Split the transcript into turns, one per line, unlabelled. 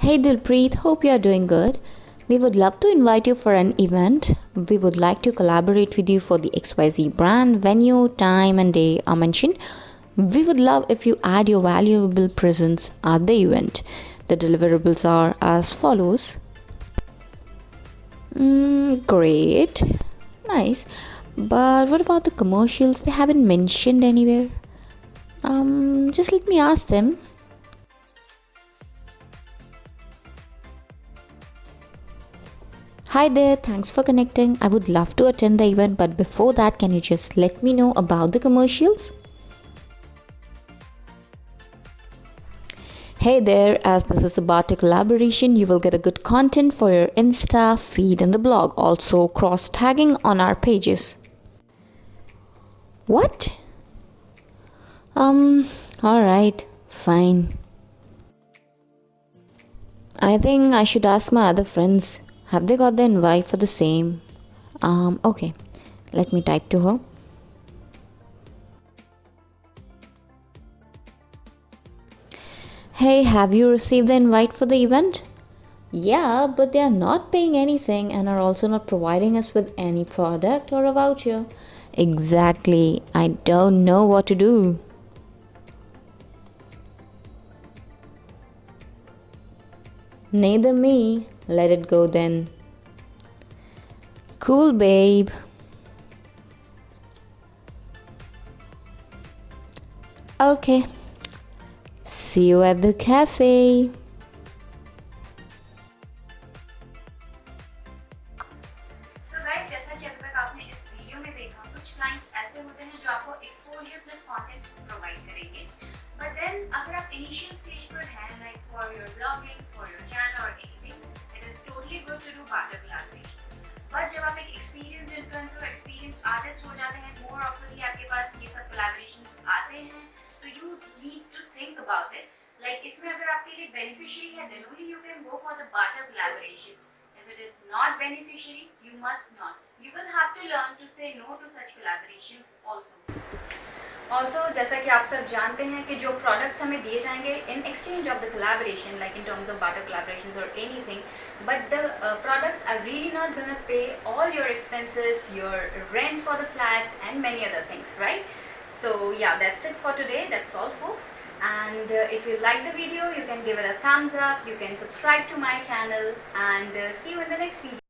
Hey Dilpreet, hope you are doing good. We would love to invite you for an event. We would like to collaborate with you for the XYZ brand. Venue, time, and day are mentioned. We would love if you add your valuable presence at the event. The deliverables are as follows. Great. Nice. But what about the commercials? They haven't mentioned anywhere. Just let me ask them. Hi there, thanks for connecting. I would love to attend the event, but before that, can you just let me know about the commercials? Hey there, as this is about a collaboration, you will get a good content for your Insta feed and the blog, also cross tagging on our pages. What? Alright, fine. I think I should ask my other friends. Have they got the invite for the same? Okay. Let me type to her. Hey, have you received the invite for the event? Yeah, but they are not paying anything and are also not providing us with any product or a voucher. Exactly. I don't know what to do. Neither me. Let it go then. Cool, babe. Okay. See you at the cafe.
So guys, जैसा कि अभी तक आपने इस video में देखा, कुछ clients ऐसे होते हैं जो आपको एक्सपोजर प्लस कंटेंट प्रोवाइड करेंगे, बट देन अगर आप इनिशियल स्टेज पर हैं, like for your blogging, for your channel और anything, it is totally good to do barter collaborations. But जब आप एक एक्सपीरियंस्ड इन्फ्लुएंसर और एक्सपीरियंस्ड आर्टिस्ट हो जाते हैं, मोर ऑफनली आपके पास ये सब कोलैबोरेशंस आते हैं, तो you need to think about it, like इसमें अगर आपके लिए बेनिफिशियरी है, then only you can go for the barter collaborations. If it is not beneficiary, you must not. You will have to learn to say no to such collaborations also. जैसा कि आप सब जानते हैं कि जो products हमें दिए जाएंगे in exchange of the collaboration, like in terms of barter collaborations or anything, but the products are really not gonna pay all your expenses, your rent for the flat, and many other things, right? So yeah, that's it for today. That's all, folks. And if you like the video, you can give it a thumbs up, you can subscribe to my channel, and see you in the next video.